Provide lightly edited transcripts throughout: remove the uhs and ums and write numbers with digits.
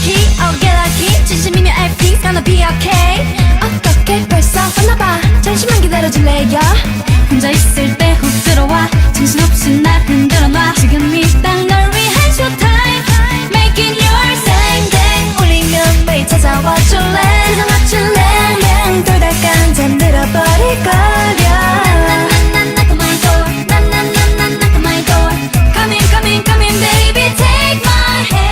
lucky, oh get lucky 진심이면 everything's gonna be okay 어떻게 벌써 왔나봐 잠시만 기다려줄래요 혼자 있을 때 훅 들어와 정신없이 날 흔들어놔 지금이 딱 널 위한 showtime Making your 생생 울리면 매일 찾아와 줄래 세상 맞출래 맹 돌다간 잠들어버릴 거려 knock on my door knock on my door come in baby take my hand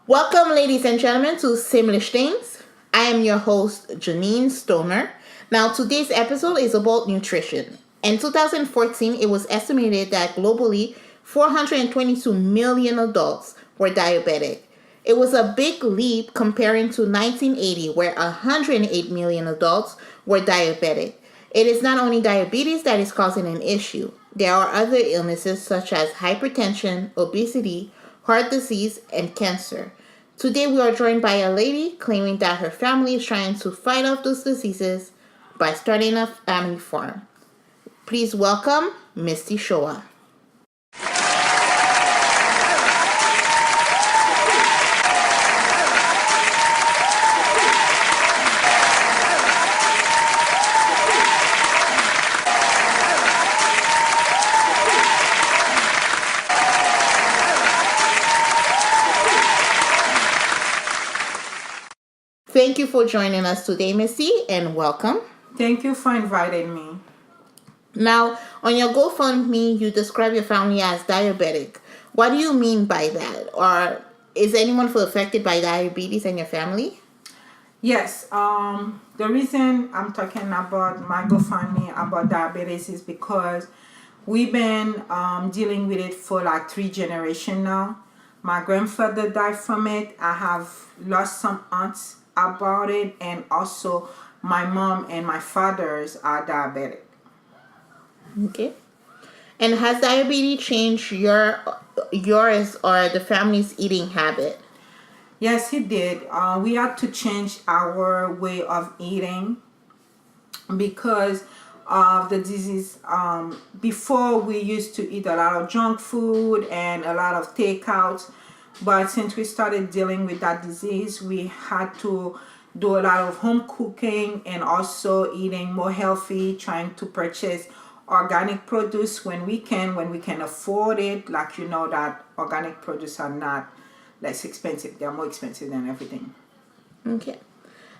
Welcome, ladies and gentlemen, to Simlish Things. I am your host, Janine Stoner. Now, today's episode is about nutrition. In 2014, it was estimated that globally, 422 million adults were diabetic. It was a big leap comparing to 1980, where 108 million adults were diabetic. It is not only diabetes that is causing an issue. There are other illnesses such as hypertension, obesity, heart disease, and cancer. Today we are joined by a lady claiming that her family is trying to fight off those diseases by starting a family farm. Please welcome Misty Showa. Thank you for joining us today, Missy, and welcome. Thank you for inviting me. Now, on your GoFundMe, you describe your family as diabetic. What do you mean by that? Or is anyone affected by diabetes in your family? Yes, the reason I'm talking about my GoFundMe about diabetes is because we've been dealing with it for like 3 generations now. My grandfather died from it. I have lost some aunts about it, and also my mom and my fathers are diabetic. Okay. And has diabetes changed yours or the family's eating habit? Yes, it did. We had to change our way of eating because of the disease. Before we used to eat a lot of junk food and a lot of takeouts, but since we started dealing with that disease, we had to do a lot of home cooking and also eating more healthy, trying to purchase organic produce when we can afford it. Like, you know that organic produce are not less expensive. They're more expensive than everything. Okay.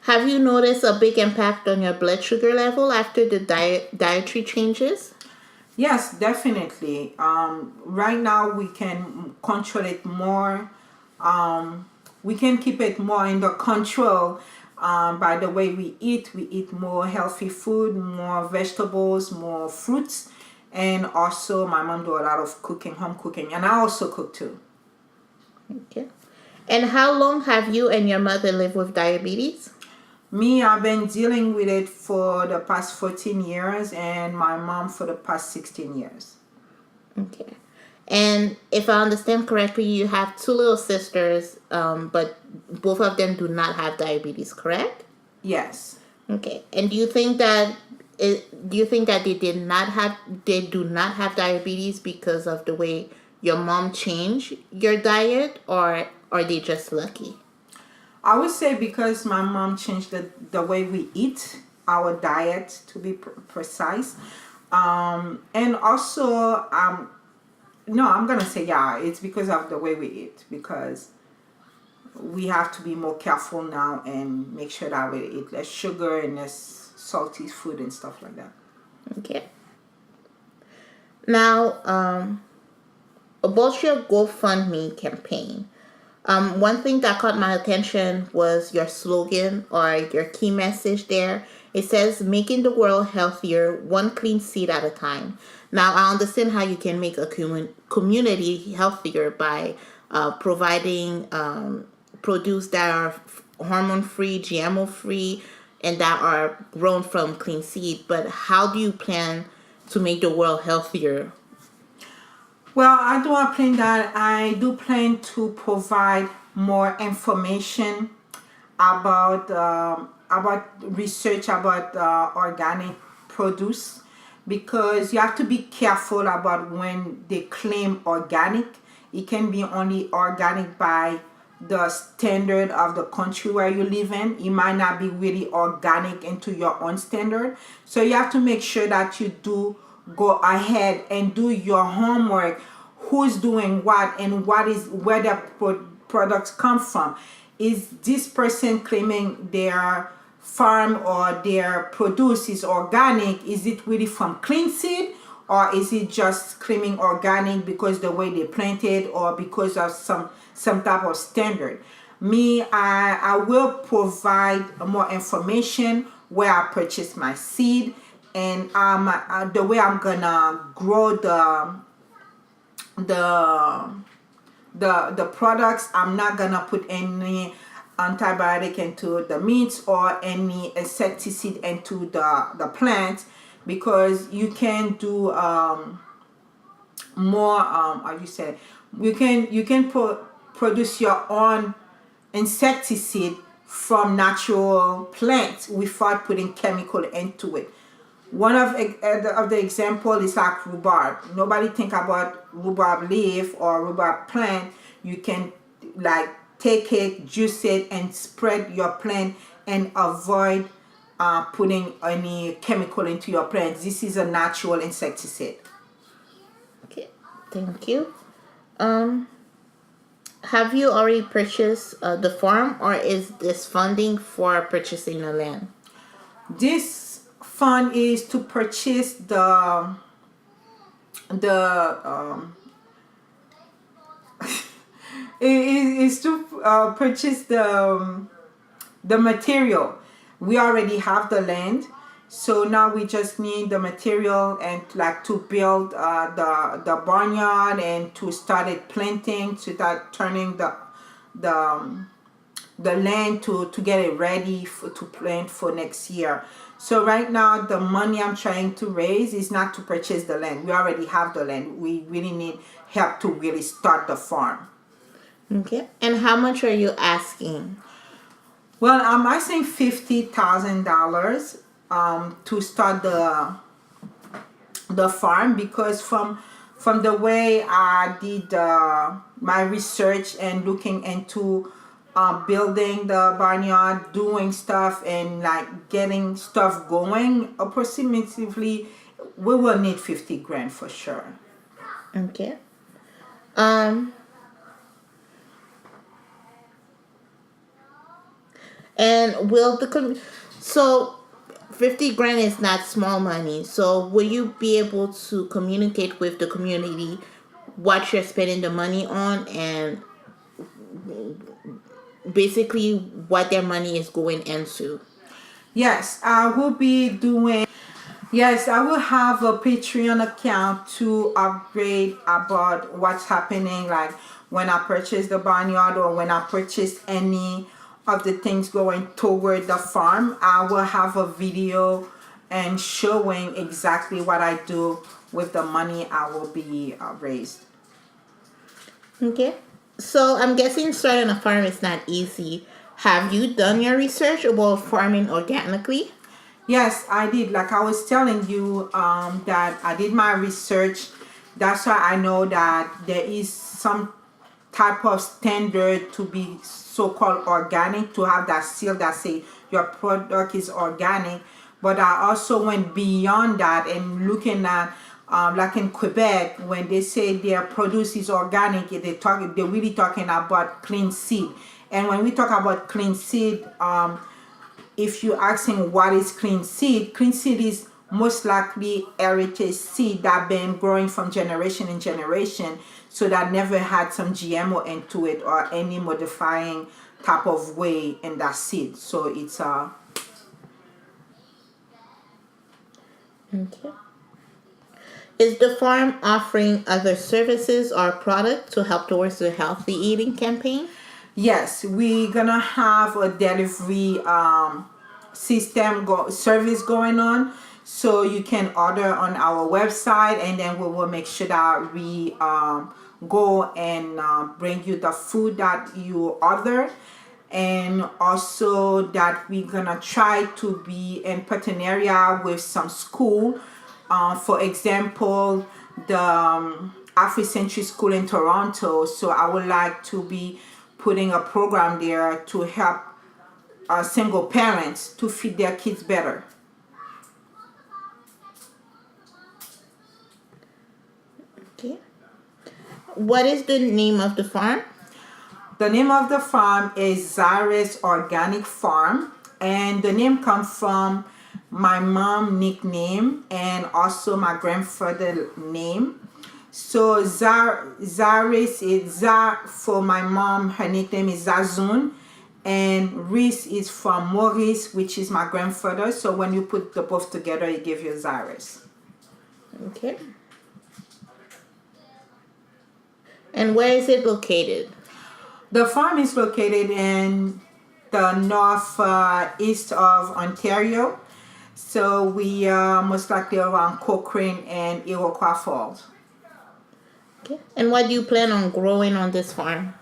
Have you noticed a big impact on your blood sugar level after the dietary changes? Yes, definitely. Right now we can control it more. We can keep it more under control by the way we eat. We eat more healthy food, more vegetables, more fruits, and also my mom do a lot of cooking, home cooking, and I also cook too. Okay. And how long have you and your mother lived with diabetes? Me, I've been dealing with it for the past 14 years and my mom for the past 16 years. Okay. And if I understand correctly, you have 2 little sisters, but both of them do not have diabetes, correct? Yes. Okay. And do you think that they do not have diabetes because of the way your mom changed your diet, or are they just lucky? I would say because my mom changed the way we eat, our diet to be precise. And also, no, I'm going to say, yeah, it's because of the way we eat, because we have to be more careful now and make sure that we eat less sugar and less salty food and stuff like that. Okay. Now, about your GoFundMe campaign, one thing that caught my attention was your slogan or your key message there. It says, making the world healthier, one clean seed at a time. Now, I understand how you can make a community healthier by providing produce that are hormone-free, GMO-free, and that are grown from clean seed. But how do you plan to make the world healthier? Well, I do plan to provide more information about research about organic produce, because you have to be careful about when they claim organic. It can be only organic by the standard of the country where you live in. It might not be really organic into your own standard. So you have to make sure that you do go ahead and do your homework. Who's doing what, and what is where the products come from. Is this person claiming their farm or their produce is organic? Is it really from clean seed, or is it just claiming organic because the way they planted, or because of some type of standard? I will provide more information where I purchase my seed, and the way I'm gonna grow the products. I'm not gonna put any antibiotic into the meats or any insecticide into the plants, because you can do more how you say, you can produce your own insecticide from natural plants without putting chemical into it. One of the example is like rhubarb. Nobody think about rhubarb leaf or rhubarb plant. You can like take it, juice it, and spread your plant, and avoid putting any chemical into your plants. This is a natural insecticide. Okay, thank you. Have you already purchased the farm, or is this funding for purchasing the land? This fund is to purchase the is to purchase the material. We already have the land, so now we just need the material, and like to build the barnyard, and to start it planting, to start turning the land to get it ready to plant for next year. So right now the money I'm trying to raise is not to purchase the land. We already have the land. We really need help to really start the farm. Okay. And how much are you asking? Well, I'm asking $50,000 to start the farm, because from the way I did my research and looking into building the barnyard, doing stuff, and like getting stuff going, approximately we will need 50 grand for sure. Okay. And will so 50 grand is not small money. So will you be able to communicate with the community what you're spending the money on, and basically what their money is going into? Yes, I will be doing. Yes, I will have a Patreon account to upgrade about what's happening, like when I purchase the barnyard, or when I purchase any of the things going toward the farm. I will have a video and showing exactly what I do with the money I will be raised. Okay. So I'm guessing starting a farm is not easy. Have you done your research about farming organically? Yes, I did. Like I was telling you, that I did my research. That's why I know that there is some type of standard to be so-called organic, to have that seal that say your product is organic. But I also went beyond that and looking at like in Quebec, when they say their produce is organic, they're really talking about clean seed. And when we talk about clean seed, if you're asking what is clean seed is most likely heritage seed that been growing from generation in generation, so that never had some GMO into it or any modifying type of way in that seed. So it's Okay. Is the farm offering other services or products to help towards the healthy eating campaign? Yes, we're gonna have a delivery service going on, so you can order on our website, and then we will make sure that we go and bring you the food that you order. And also that we're gonna try to be in partnership with some school For example, the Afrocentric School in Toronto. So I would like to be putting a program there to help single parents to feed their kids better. Okay. What is the name of the farm? The name of the farm is Zaires Organic Farm, and the name comes from my mom nickname and also my grandfather name. So Zaires is Za for my mom. Her nickname is Zazun, and Reese is from Maurice, which is my grandfather. So when you put the both together, it gives you Zaires. Okay. And where is it located? The farm is located in the northeast of Ontario. So we are most likely around Cochrane and Iroquois Falls. Okay. And what do you plan on growing on this farm?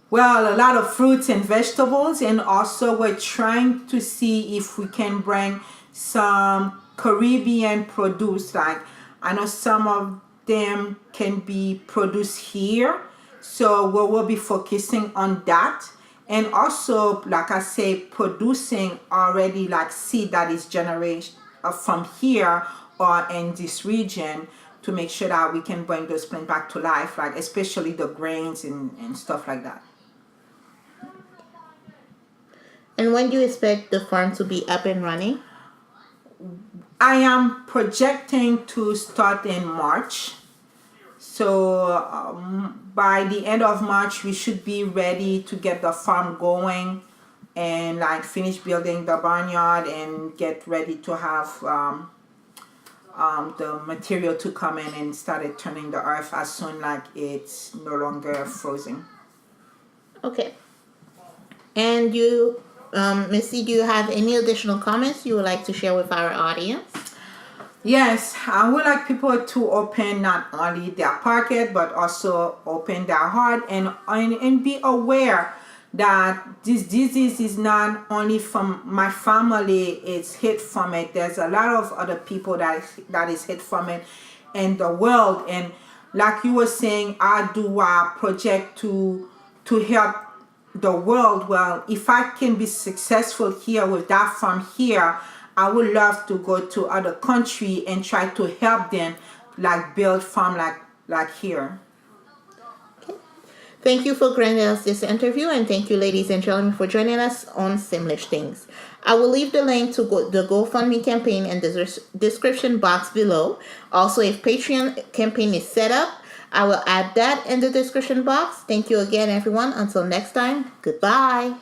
Well, a lot of fruits and vegetables, and also we're trying to see if we can bring some Caribbean produce. Like I know some of them can be produced here, so we will be focusing on that. And also, like I say, producing already like seed that is generated from here or in this region to make sure that we can bring those plants back to life, like especially the grains and stuff like that. And when do you expect the farm to be up and running? I am projecting to start in March. So by the end of March, we should be ready to get the farm going and like finish building the barnyard and get ready to have the material to come in and started turning the earth as soon like it's no longer frozen. Okay. And you, Missy, do you have any additional comments you would like to share with our audience? Yes, I would like people to open not only their pocket but also open their heart and be aware that this disease is not only from my family, it's hit from it. There's a lot of other people that is hit from it in the world. And like you were saying, I do a project to help the world. Well, if I can be successful here with that farm here, I would love to go to other country and try to help them like build farm like here. Okay. Thank you for granting us this interview, and thank you, ladies and gentlemen, for joining us on Simlish Things. I will leave the link to the GoFundMe campaign in the description box below. Also, if Patreon campaign is set up, I will add that in the description box. Thank you again, everyone. Until next time, goodbye.